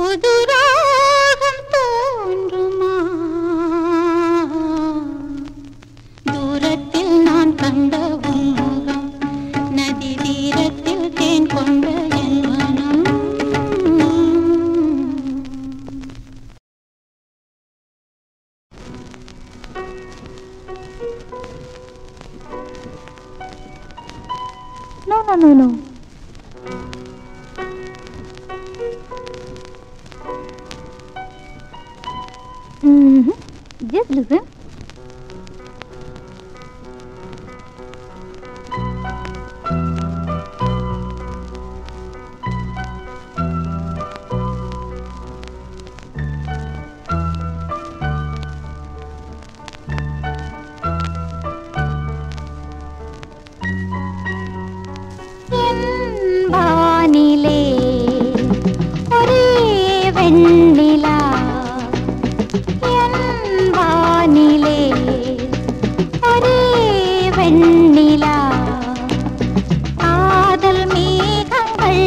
புதுராகம் தோன்றுமா தூரத்தில் நான் கண்ட உன்முகம் நதி தீரத்தில் தேன் கொண்ட என் மனம் No. Just listen. வானிலே ஒரே வெண்ணிலா என் வானிலே ஒரே வெண்ணிலா காதல் மேகங்கள்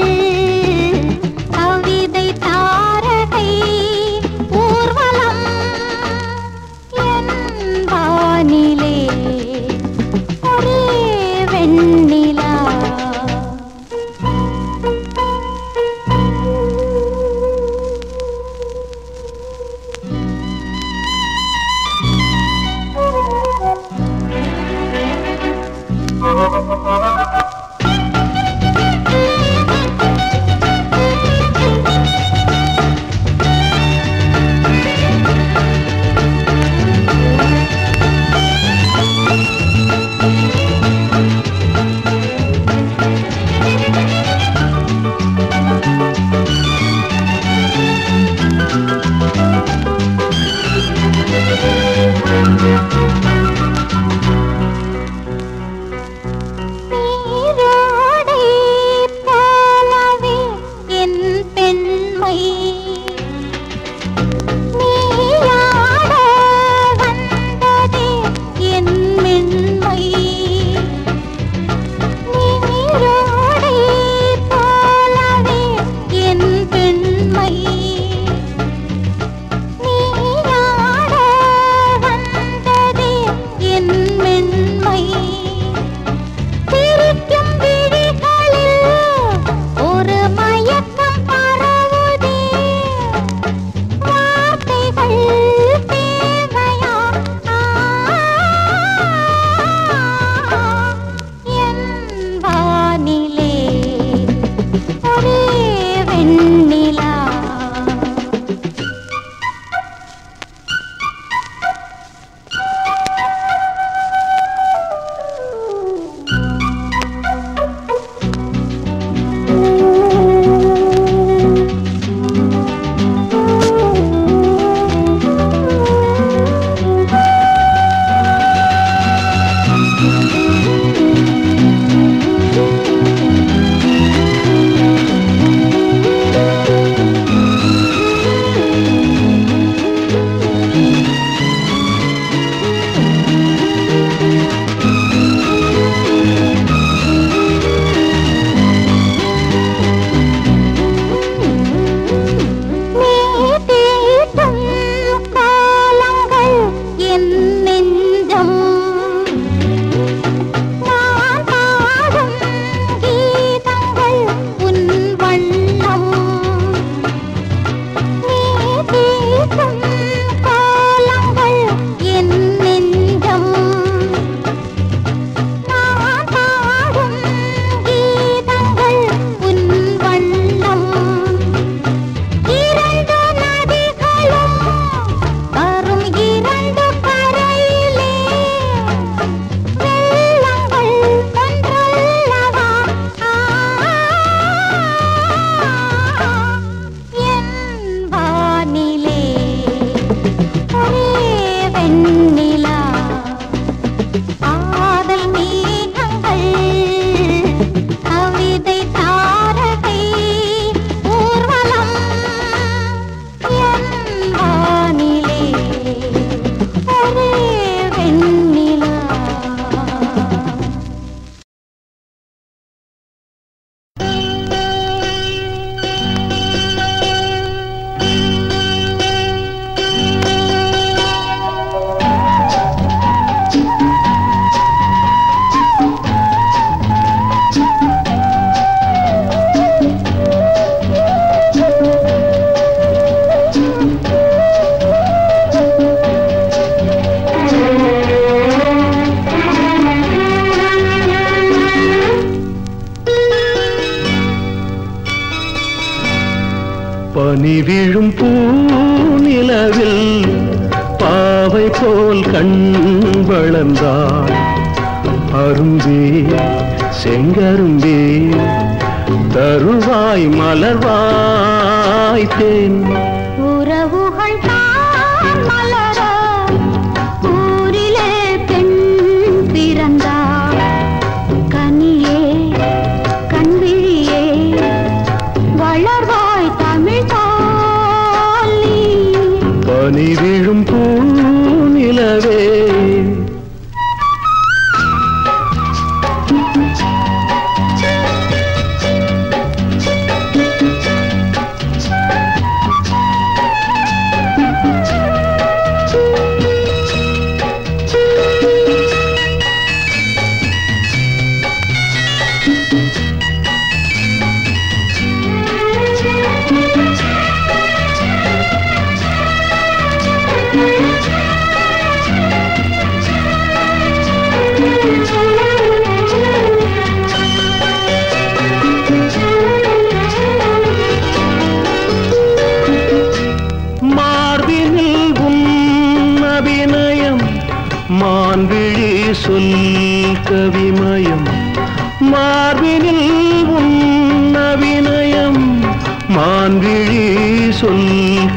கவிதை தாரகை ஊர்வலம் என் வானிலே ஒரே வெண்ணிலா ஒரு மயக்கம் பரவுதே பனி விழும் பூநிலவில் பாவை போல் கண் வளர்ந்தாள். அரும்பே செங்கரும்பே தருவாய் மலர்வாய் தேன். உறவுகள் தான் மலர ஊரிலே பெண் பிறந்தாள். கனியே கண்விழியே வளர்வாய் தமிழ் தாலி. பனி விழும் பூநிலவே மான்விழி சொல் கவிமயம். மார்பினில் உன்னவினயம் மான்விழி சொல்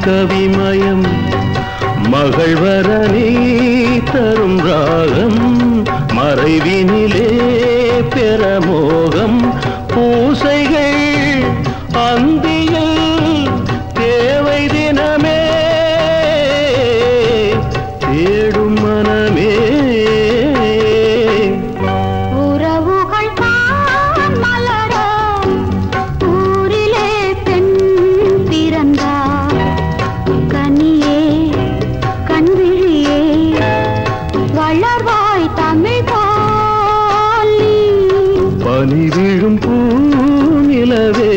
கவிமயம். மகள்வரனே தரும் ராகம் மறைவினிலே பெறமோகம். பூசைகள் அந்தியில் தேவை தினமே தேடும் மனமே. உறவுகள் தான் மலர ஊரிலே பெண் பிறந்தாள். கனியே கண்விழியே வளர்வாய் தமிழ் தாலி. பனி விழும் பூநிலவே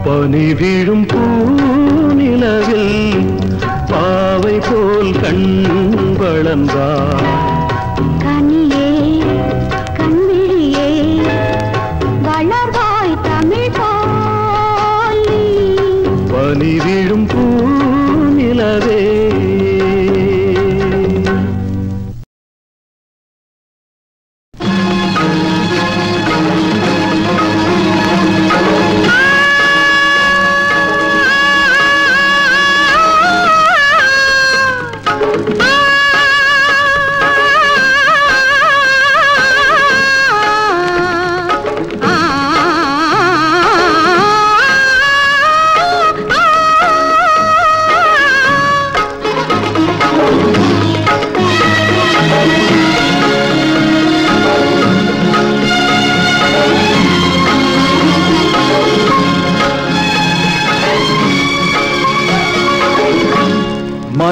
பனி விழும் பூநிலவில் பாவை போல் கண் வளர்ந்தாள். கனியே கண்விழியே வளர்வாய் தமிழ் தாலி. பனி விழும் பூநிலவே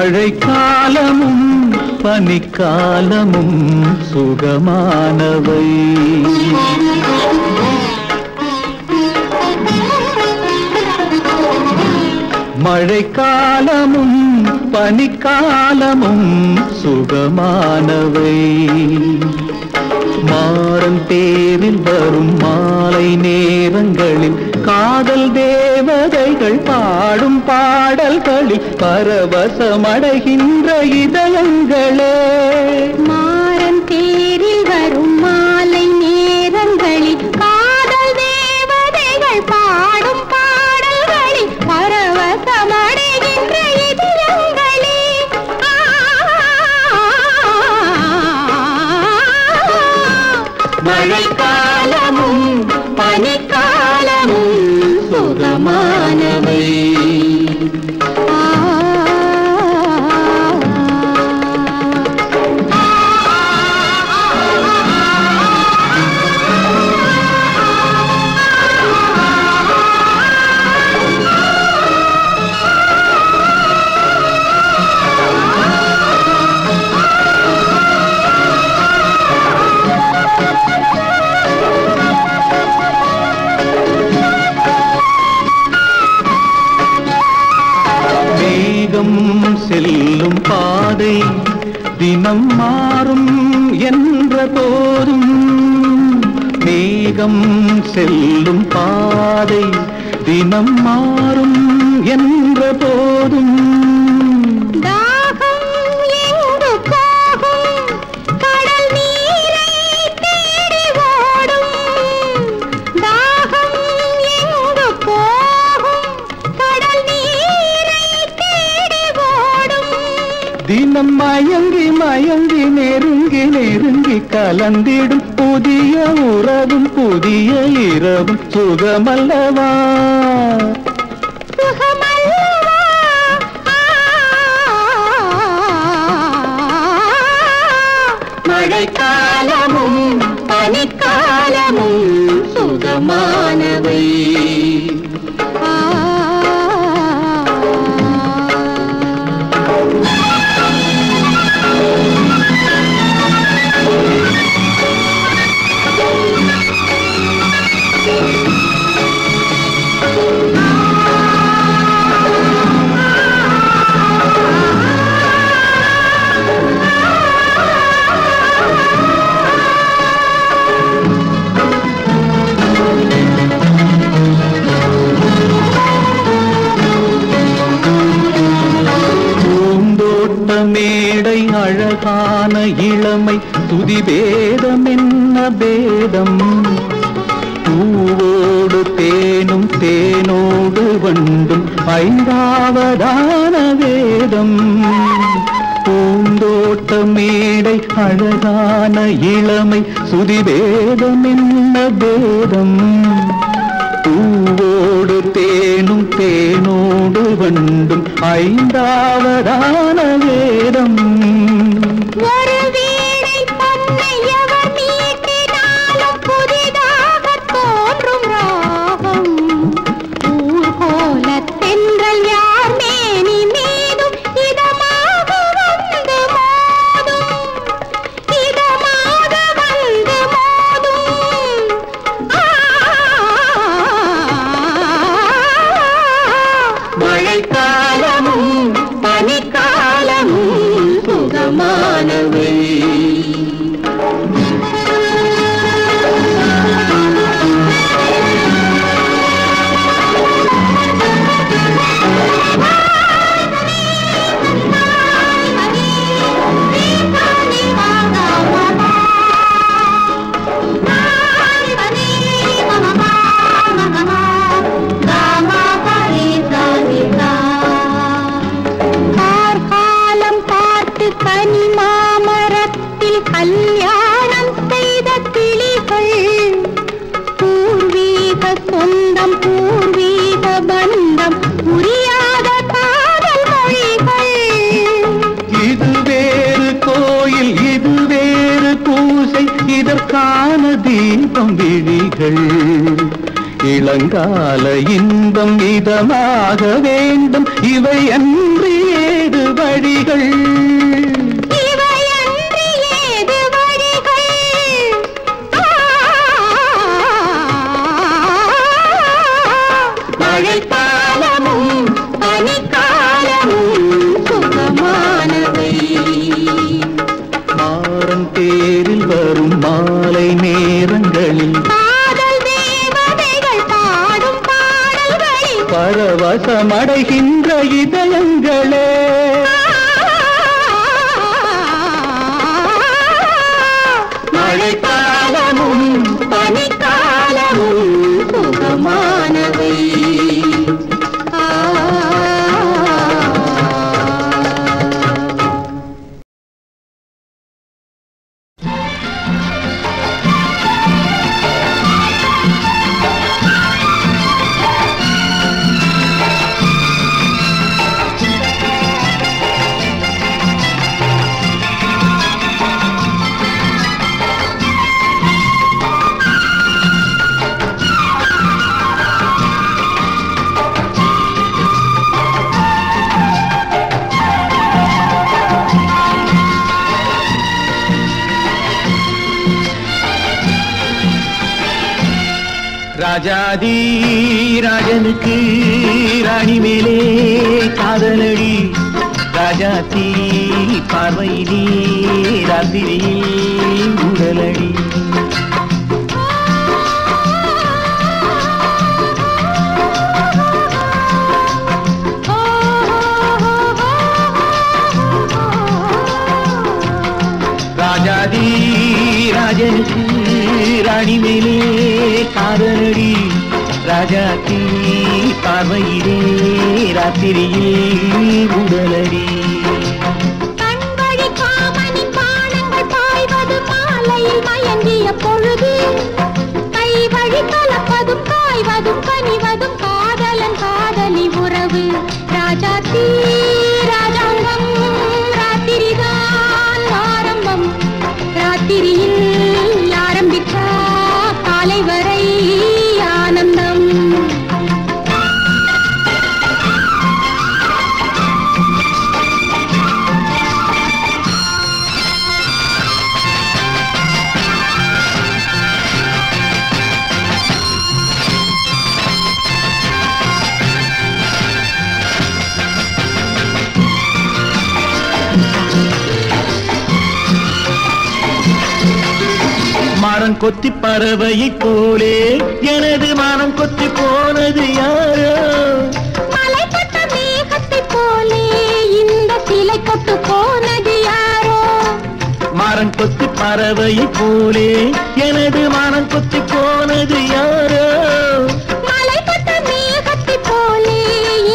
மழைக்காலமும் பனிக்காலமும் சுகமானவை. மழைக்காலமும் பனிக்காலமும் சுகமானவை. மாறன் தேரில் வரும் மாலை நேரங்களில் காதல் தேவதைகள் பாடும் பாடல்களில் பரவசமடைகின்ற இதயங்களே. மாறன் தேரில் வரும் மாலை நேரங்களில் காதல் தேவதைகள் பாடும் பாடல்களில் பரவசமடைகின்ற இதயங்களே. மழைக்காலமும் பனிக்காலமும் சுகமானவை. செல்லும் பாதை தினம் மாறும் என்ற போதும், மேகம் செல்லும் பாதை தினம் மாறும் என்ற போதும், தாகம் எங்கு போகும் கடல் நீரை தேடி ஓடும். தாகம் எங்கு போகும் கடல் நீரை தேடி ஓடும். தினம் மயங்கி மயங்கி நெருங்கி நெருங்கி கலந்திடும் புதிய உறவும் புதிய இரவும் சுகமல்லவா? சுகமல்லவா? மழைக்காலமும் பனிக்காலமும் சுகமானவை. மேடை அழகான இளமை துதி பேதம் என்ன பேதம்? பூவோடு தேனும் தேனோடு வண்டும் ஐந்தாவதான வேதம். பூந்தோட்ட மேடை அழகான இளமை சுதி பேதம் என்ன பேதம்? பூவோடு தேனும் தேனோடு வண்டும் ஐந்தாவதான வேதம். ஒரு வீணை பொன்னை எவர் மீட்டினாலும் புதிதாக தோன்றும் ராகம். ஊர்கோல தென்றல் யார் மேனி மீதும் இதமாக வந்து மோதும். இதமாக வந்து மோதும். மழைக்காலமும் பனிக்காலமும் சுகமானவை. கனி மாமரத்தில் கல்யாணம் செய்த கிளிகள். பூர்வீக சொந்தம் பூர்வீக பந்தம் புரியாத காதல் மொழிகள். இது வேறு கோயில் இது வேறு பூசை இதற்கான தீபம் விழிகள். இளங்கால இன்பம் இதமாக வேண்டும் இவை அன்றி ஏது வழிகள்? மழைக்காலமும் பனிக்காலமும் சுகமானவை. மாறன் தேரில் வரும் மாலை நேரங்களில் காதல் தேவதைகள் பாடும் பரவசமடைகின்ற இதயங்களே மழைக்காலமும் பனிக்காலமும் சுகமானவை. ராஜாதி ராஜனுக்கு ராணி மேலே காதலடி ராஜாத்தி பார்வையிலே ராத்திரியில் உடலடி ராஜாதி ராஜனுக்கு ராணி மேலே காதலடி ராஜாத்தி பார்வையிலே ராத்திரியில் உடலடி கண்வழி காமனின் பானங்கள் பாய்வது மாலையில் மயங்கிய பொழுது கைவழி கலப்பதும் காய்வதும் கனிவதும் காதலன் காதலி உறவு ராஜாத்தி ராஜாங்கம் ராத்திரிதான் ஆரம்பம் ராத்திரியில் ஆரம்பித்தா காலை வரை ஆனந்தம் மரம் கொத்தி பறவையை போலே எனது மனம் கொத்தி போனது யாரோ மலைப்பட்ட மேகத்தை போலே இந்த சிலை கொத்து போனது யாரோ மரம் கொத்தி பறவையை போலே எனது மனம் கொத்தி போனது யாரோ மலைப்பட்ட மேகத்தை போலே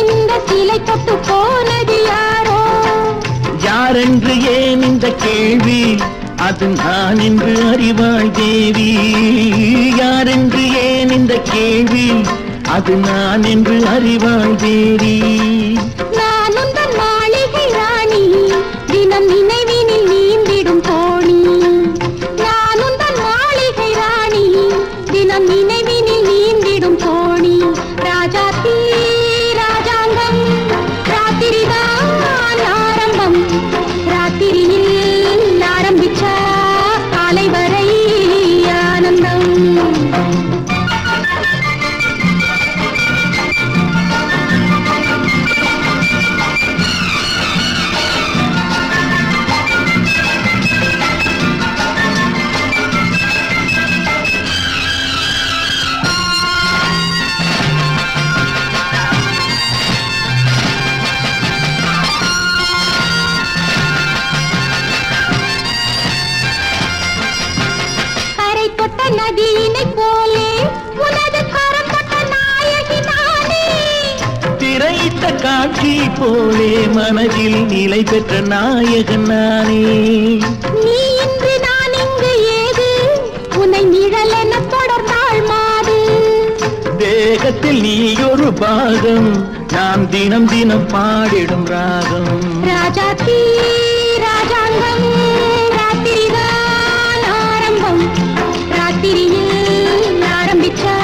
இந்த சிலை கொத்து போனது யாரோ யாரென்று ஏன் இந்த கேள்வி அது நான் என்று அறிவாள் தேவி யாரென்று ஏன் இந்த கேள்வி அது நான் என்று அறிவாள் தேவி நான் உந்தன் மாளிகை ராணி தினம் நினைவினில் நீந்திடும் தோணி நான் உந்தன் மாளிகை ராணி தினம் நினைவினில் நீந்திடும் தோணி ராஜாத்தி ராஜாங்கம் ராத்திரிதான் ஆரம்பம் ராத்திரியில் ஆரம்பிச்சா காலை வரை ஆனந்தம் கரை தொட்ட நதியினை போலே உனது கரம் தொட்ட நாயகி நானே திரையிட்ட காட்சி போலே மனதில் நிலை பெற்ற நாயகன் நானே நீ இன்று நான் இங்கு ஏது உன்னை நிழலென தொடர்ந்தாள் மாது தேகத்தில் நீ ஒரு பாகம் நாம் தினம் தினம் பாடிடும் ராகம் ராஜாத்தி ராஜாங்கம் ராத்திரிதான் ஆரம்பம் ராத்திரியில் ஆரம்பிச்சா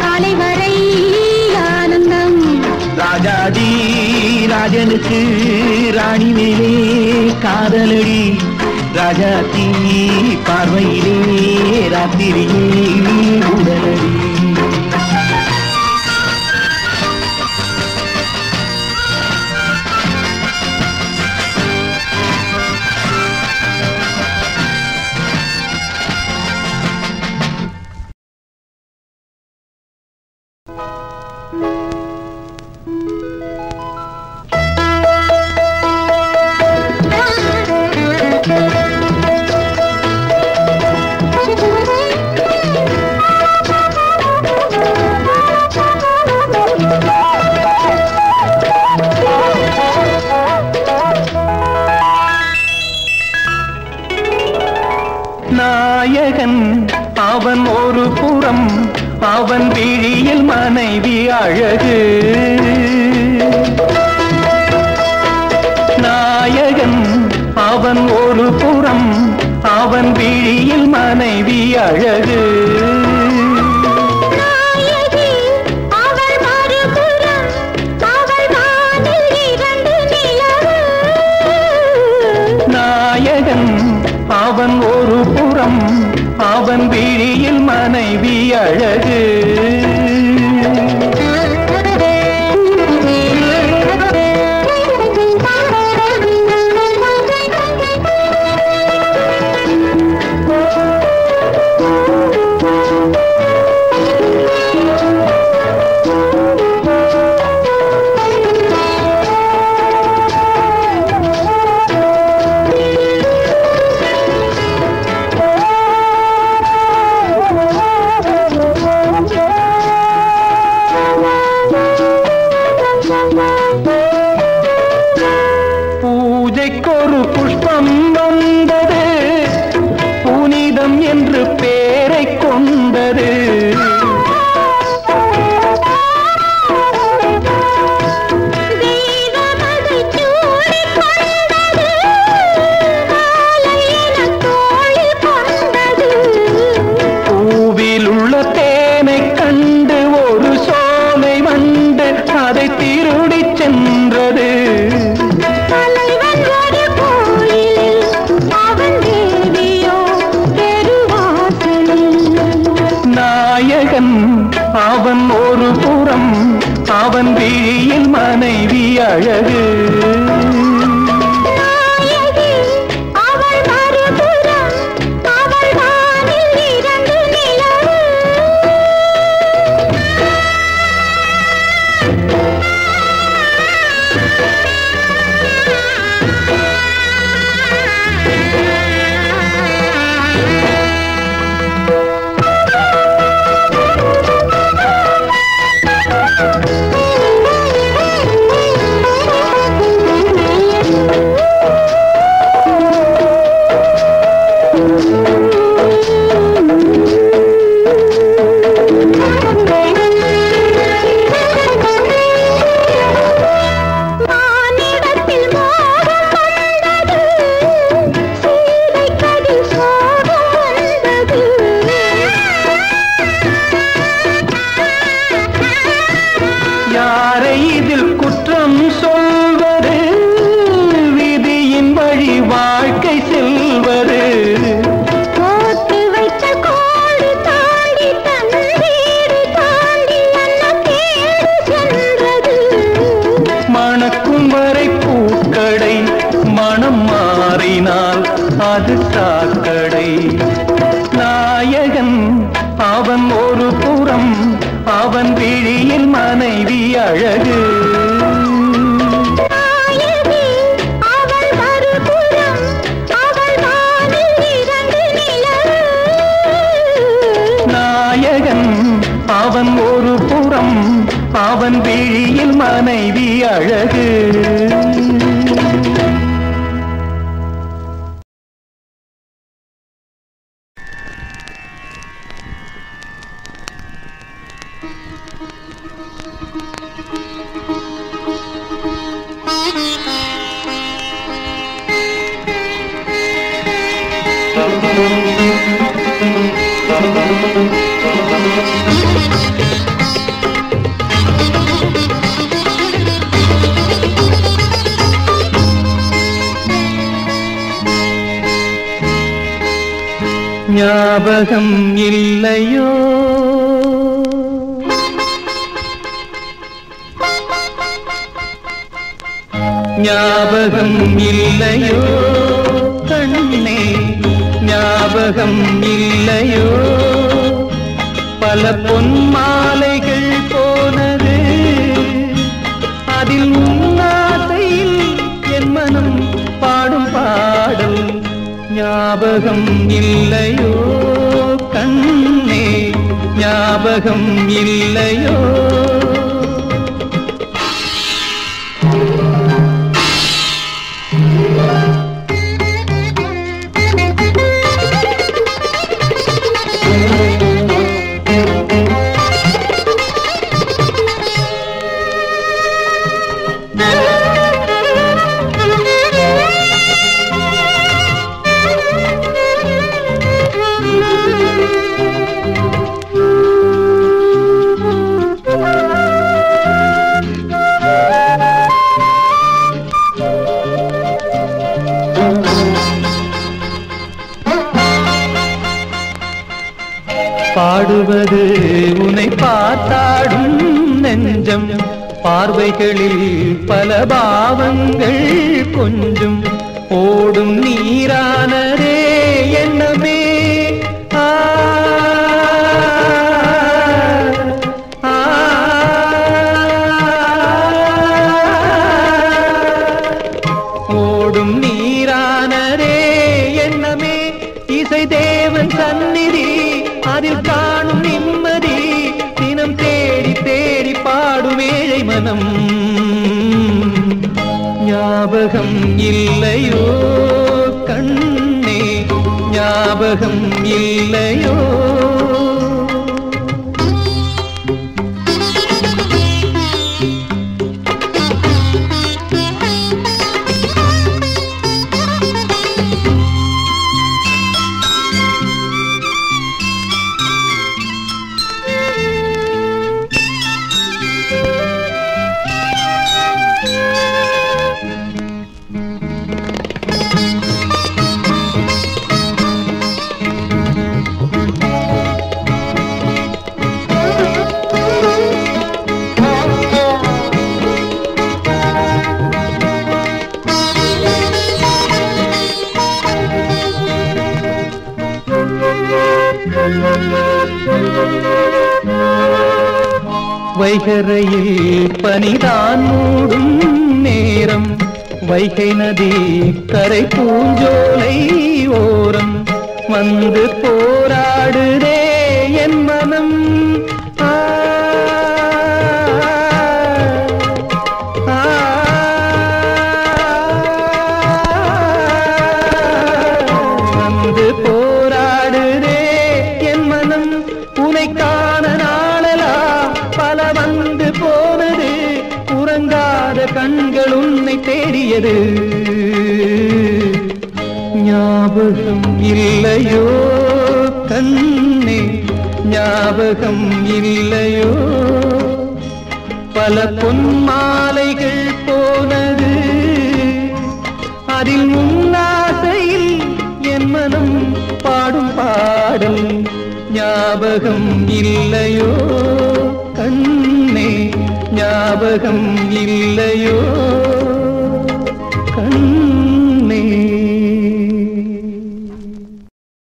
காலை வரை ஆனந்தம் ராஜாதி ராஜனுக்கு ராணி மேலே காதலடி ராஜாத்தி பார்வையிலே ராத்திரியே உடலடி அவன் விழியில் மனைவி அழகு. நாயகன் அவன் ஒரு புறம், அவன் விழியில் மனைவி அழகு. நாயகன் அவன் ஒரு புறம், அவன் விழியில் மனைவி அழகு. பூஜைக்கொரு புஷ்பம் வந்தது, புனிதம் என்று பேரை கொண்டது. பூவில் உள்ள தேனை கண்டு ஒரு சோலை வண்டு அதை திருடி சென்றது. நாயகன் அவன் ஒரு புறம், அவன் விழியில் மனைவி அழகு. யாரை இதில் குற்றம் சொல்வது, விதியின் வழி வாழ்க்கை செல்வது. போட்டு வைத்த கோடு தாண்டி தன் வீடு தாண்டி என்ன தேடி சென்றது. மணக்கும் வரை பூக்கடை, மனம் மாறினால் அது சாக்கடை. நாயகன் அவன் ஒரு புறம், அவன் விழியில் மனைவி அழகு. நாயகன் அவன் ஒரு புறம், அவன் விழியில் மனைவி அழகு. ஞாபகம் இல்லையோ ஞாபகம் இல்லையோ கண்ணே, ஞாபகம் இல்லையோ பல பொன் மாலைகள் போனது, அதில் உன்னாசையில் என் மனம் பாடும் பாடல். ஞாபகம் இல்லையோ கண்ணே, ஞாபகம் இல்லையோ. பாடுவது உன்னை பார்த்தாடும் நெஞ்சம் பார்வைகளில் பல பாவங்கள் கொஞ்சம் ஓடும் நீரானதே எண்ணமே ஓடும் நீரானதே எண்ணமே இசை தேவன் சந்நிதி அதில் காணும் நிம்மதி தினம் தேடி தேடி பாடும் ஏழை மனம் ஞாபகம் இல்லையோ கண்ணே ஞாபகம் இல்லையோ வைகரையில் பனிதான் மூடும் நேரம் வைகை நதி கரை பூஞ்சோலை ஓரம் வந்து போராடுதே என் மனம் வந்து போராடுதே என் மனம் உனை காண நாளெல்லாம் பல வந்து போனது உறங்காத கண்கள் உன்னை தேடியது ஞாபகம் இல்லையோ கண்ணே ஞாபகம் இல்லையோ பல பொன்மாலைகள் போனது அதில் முன்னாசையில் என் மனம் பாடும் பாடல் ஞாபகம் இல்லையோ கண்ணே ஞாபகம் இல்லையோ